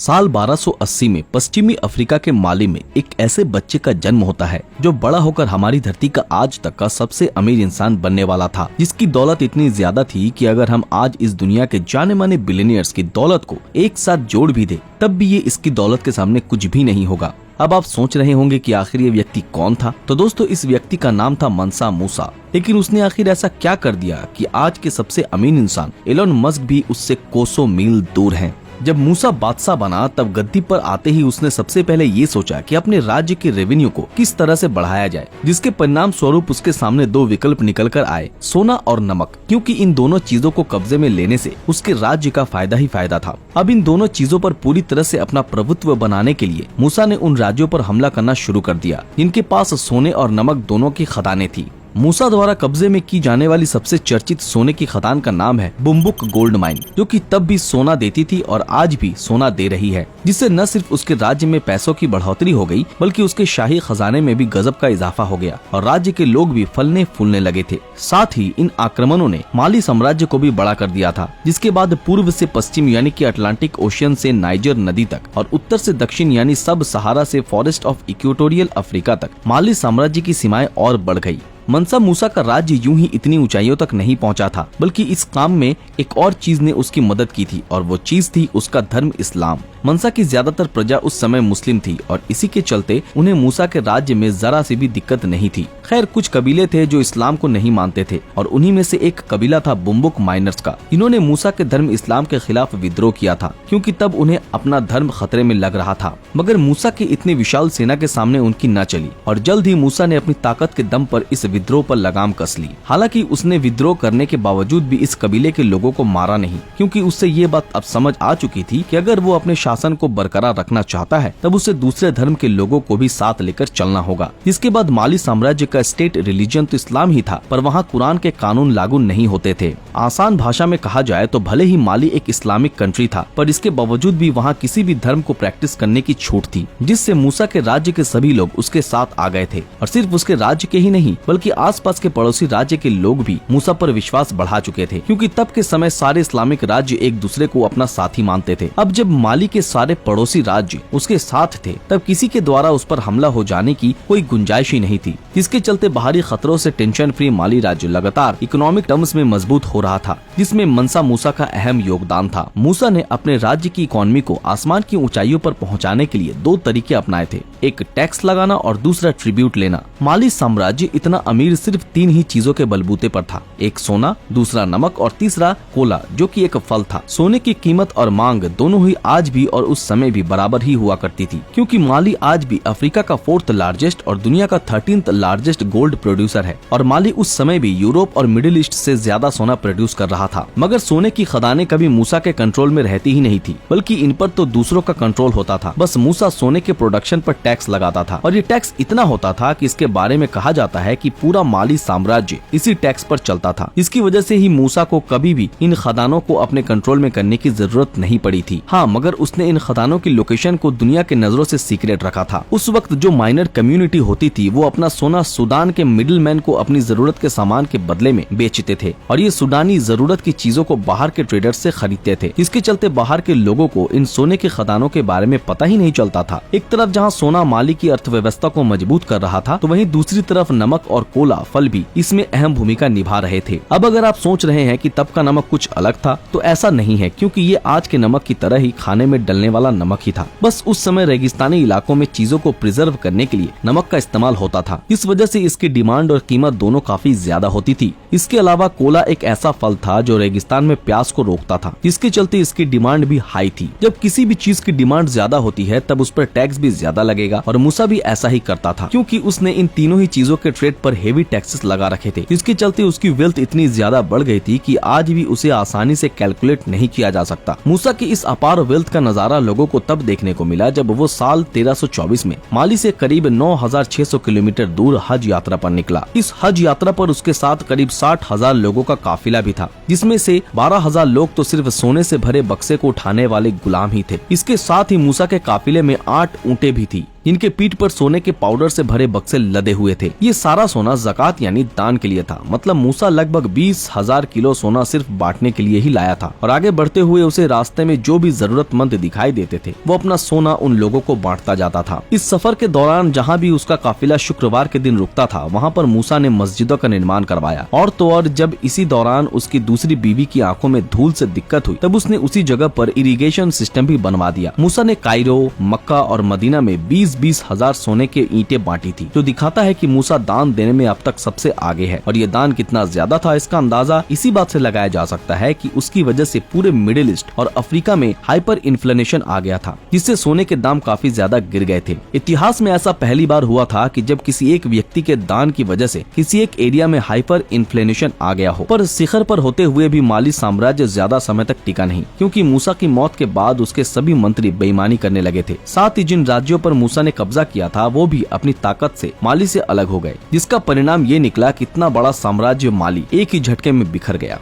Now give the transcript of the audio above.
साल 1280 में पश्चिमी अफ्रीका के माली में एक ऐसे बच्चे का जन्म होता है जो बड़ा होकर हमारी धरती का आज तक का सबसे अमीर इंसान बनने वाला था, जिसकी दौलत इतनी ज्यादा थी कि अगर हम आज इस दुनिया के जाने माने बिलियनियर्स की दौलत को एक साथ जोड़ भी दे तब भी ये इसकी दौलत के सामने कुछ भी नहीं होगा। अब आप सोच रहे होंगे कि आखिर ये व्यक्ति कौन था। तो दोस्तों, इस व्यक्ति का नाम था मंसा मूसा। लेकिन उसने आखिर ऐसा क्या कर दिया कि आज के सबसे अमीर इंसान एलोन मस्क भी उससे कोसों मील दूर हैं। जब मूसा बादशाह बना तब गद्दी पर आते ही उसने सबसे पहले ये सोचा कि अपने राज्य के रेवेन्यू को किस तरह से बढ़ाया जाए, जिसके परिणाम स्वरूप उसके सामने दो विकल्प निकल कर आए, सोना और नमक, क्योंकि इन दोनों चीजों को कब्जे में लेने से उसके राज्य का फायदा ही फायदा था। अब इन दोनों चीजों पर पूरी तरह से अपना प्रभुत्व बनाने के लिए मूसा ने उन राज्यों पर हमला करना शुरू कर दिया जिनके पास सोने और नमक दोनों की खदानें थी। मूसा द्वारा कब्जे में की जाने वाली सबसे चर्चित सोने की खदान का नाम है बुम्बुक गोल्ड माइन, जो कि तब भी सोना देती थी और आज भी सोना दे रही है, जिससे न सिर्फ उसके राज्य में पैसों की बढ़ोतरी हो गई बल्कि उसके शाही खजाने में भी गजब का इजाफा हो गया और राज्य के लोग भी फलने फूलने लगे थे। साथ ही इन आक्रमणों ने माली साम्राज्य को भी बड़ा कर दिया था, जिसके बाद पूर्व से पश्चिम यानी कि अटलांटिक ओशियन से नाइजर नदी तक और उत्तर से दक्षिण यानी सब सहारा से फॉरेस्ट ऑफ इक्वेटोरियल अफ्रीका तक माली साम्राज्य की सीमाएं और बढ़ गई। मंसा मूसा का राज्य यूं ही इतनी ऊंचाइयों तक नहीं पहुंचा था, बल्कि इस काम में एक और चीज ने उसकी मदद की थी और वो चीज थी उसका धर्म इस्लाम। मंसा की ज्यादातर प्रजा उस समय मुस्लिम थी और इसी के चलते उन्हें मूसा के राज्य में जरा सी भी दिक्कत नहीं थी। खैर, कुछ कबीले थे जो इस्लाम को नहीं मानते थे और उन्हीं में से एक कबीला था बुम्बुक माइनर्स का। इन्होंने मूसा के धर्म इस्लाम के खिलाफ विद्रोह किया था, क्योंकि तब उन्हें अपना धर्म खतरे में लग रहा था। मगर मूसा की इतनी विशाल सेना के सामने उनकी न चली और जल्द ही मूसा ने अपनी ताकत के दम पर इस विद्रोह पर लगाम कस ली। हालांकि उसने विद्रोह करने के बावजूद भी इस कबीले के लोगों को मारा नहीं, क्योंकि उससे ये बात अब समझ आ चुकी थी कि अगर वो अपने शासन को बरकरार रखना चाहता है तब उसे दूसरे धर्म के लोगों को भी साथ लेकर चलना होगा। इसके बाद माली साम्राज्य का स्टेट रिलीजन तो इस्लाम ही था, पर वहाँ कुरान के कानून लागू नहीं होते थे। आसान भाषा में कहा जाए तो भले ही माली एक इस्लामिक कंट्री था, पर इसके बावजूद भी वहाँ किसी भी धर्म को प्रैक्टिस करने की छूट थी, जिससे मूसा के राज्य के सभी लोग उसके साथ आ गए थे। और सिर्फ उसके राज्य के ही नहीं बल्कि आसपास के पड़ोसी राज्य के लोग भी मूसा पर विश्वास बढ़ा चुके थे, क्योंकि तब के समय सारे इस्लामिक राज्य एक दूसरे को अपना साथी मानते थे। अब जब माली के सारे पड़ोसी राज्य उसके साथ थे तब किसी के द्वारा उस पर हमला हो जाने की कोई गुंजाइश ही नहीं थी, जिसके चलते बाहरी खतरों से टेंशन फ्री माली राज्य लगातार इकोनॉमिक टर्म्स में मजबूत हो रहा था, जिसमें मंसा मूसा का अहम योगदान था। मूसा ने अपने राज्य की इकोनॉमी को आसमान की ऊंचाइयों पर पहुंचाने के लिए दो तरीके अपनाए थे, एक टैक्स लगाना और दूसरा ट्रिब्यूट लेना। माली साम्राज्य इतना अमीर सिर्फ तीन ही चीजों के बलबूते पर था, एक सोना, दूसरा नमक और तीसरा कोला, जो कि एक फल था। सोने की कीमत और मांग दोनों ही आज भी और उस समय भी बराबर ही हुआ करती थी, क्योंकि माली आज भी अफ्रीका का 4th लार्जेस्ट और दुनिया का 13th लार्जेस्ट गोल्ड प्रोड्यूसर है और माली उस समय भी यूरोप और मिडिल ईस्ट से ज्यादा सोना प्रोड्यूस कर रहा था। मगर सोने की खदानें कभी मूसा के कंट्रोल में रहती ही नहीं थी, बल्कि इन पर तो दूसरों का कंट्रोल होता था। बस मूसा सोने के प्रोडक्शन पर टैक्स लगाता था और ये टैक्स इतना होता था कि इसके बारे में कहा जाता है कि पूरा माली साम्राज्य इसी टैक्स पर चलता था। इसकी वजह से ही मूसा को कभी भी इन खदानों को अपने कंट्रोल में करने की जरूरत नहीं पड़ी थी। हाँ, मगर उसने इन खदानों की लोकेशन को दुनिया के नजरों से सीक्रेट रखा था। उस वक्त जो माइनर कम्युनिटी होती थी वो अपना सोना सूडान के मिडिलमैन को अपनी जरूरत के सामान के बदले में बेचते थे और ये सूडानी जरूरत की चीजों को बाहर के ट्रेडर्स से खरीदते थे। इसके चलते बाहर के लोगों को इन सोने के खदानों के बारे में पता ही नहीं चलता था। एक तरफ जहाँ सोना माली की अर्थव्यवस्था को मजबूत कर रहा था, तो वहीं दूसरी तरफ नमक और कोला फल भी इसमें अहम भूमिका निभा रहे थे। अब अगर आप सोच रहे हैं कि तब का नमक कुछ अलग था, तो ऐसा नहीं है, क्योंकि ये आज के नमक की तरह ही खाने में डलने वाला नमक ही था। बस उस समय रेगिस्तानी इलाकों में चीजों को प्रिजर्व करने के लिए नमक का इस्तेमाल होता था। इस वजह से इसकी डिमांड और कीमत दोनों काफी ज्यादा होती थी। इसके अलावा कोला एक ऐसा फल था जो रेगिस्तान में प्यास को रोकता था, जिसके चलते इसकी डिमांड भी हाई थी। जब किसी भी चीज की डिमांड ज्यादा होती है तब उस पर टैक्स भी ज्यादा लगेगा और मूसा भी ऐसा ही करता था, क्योंकि उसने इन तीनों ही चीजों के ट्रेड पर हेवी टैक्सेस लगा रखे थे। इसके चलते उसकी वेल्थ इतनी ज्यादा बढ़ गई थी कि आज भी उसे आसानी से कैलकुलेट नहीं किया जा सकता। मूसा की इस अपार वेल्थ का नजारा लोगों को तब देखने को मिला जब वो साल 1324 में माली से करीब 9600 किलोमीटर दूर हज यात्रा पर निकला। इस हज यात्रा पर उसके साथ करीब 60,000 लोगों का काफिला भी था, जिसमें से 12,000 लोग तो सिर्फ सोने से भरे बक्से को उठाने वाले गुलाम ही थे। इसके साथ ही मूसा के काफिले में 8 ऊँटें भी थी। जिनके पीठ पर सोने के पाउडर से भरे बक्से लदे हुए थे। ये सारा सोना ज़कात यानी दान के लिए था। मतलब मूसा लगभग 20,000 किलो सोना सिर्फ बांटने के लिए ही लाया था और आगे बढ़ते हुए उसे रास्ते में जो भी जरूरतमंद दिखाई देते थे वो अपना सोना उन लोगों को बांटता जाता था। इस सफर के दौरान जहाँ भी उसका काफिला शुक्रवार के दिन रुकता था वहाँ पर मूसा ने मस्जिदों का निर्माण करवाया। और तो और जब इसी दौरान उसकी दूसरी बीवी की आंखों में धूल से दिक्कत हुई तब उसने उसी जगह पर इरिगेशन सिस्टम भी बनवा दिया। मूसा ने कायरो, मक्का और मदीना में 20-20 हजार सोने के ईंटें बांटी थी, जो दिखाता है कि मूसा दान देने में अब तक सबसे आगे है। और ये दान कितना ज्यादा था इसका अंदाजा इसी बात से लगाया जा सकता है कि उसकी वजह से पूरे मिडिल ईस्ट और अफ्रीका में हाइपर इन्फ्लेशन आ गया था, जिससे सोने के दाम काफी ज्यादा गिर गए थे। इतिहास में ऐसा पहली बार हुआ था कि जब किसी एक व्यक्ति के दान की वजह से किसी एक एरिया में हाइपर इन्फ्लेशन आ गया हो। पर शिखर पर होते हुए भी माली साम्राज्य ज्यादा समय तक टिका नहीं, क्योंकि मूसा की मौत के बाद उसके सभी मंत्री बेईमानी करने लगे थे। साथ ही जिन राज्यों पर मूसा ने कब्जा किया था वो भी अपनी ताकत से माली से अलग हो गए, जिसका परिणाम ये निकला कि इतना बड़ा साम्राज्य माली एक ही झटके में बिखर गया।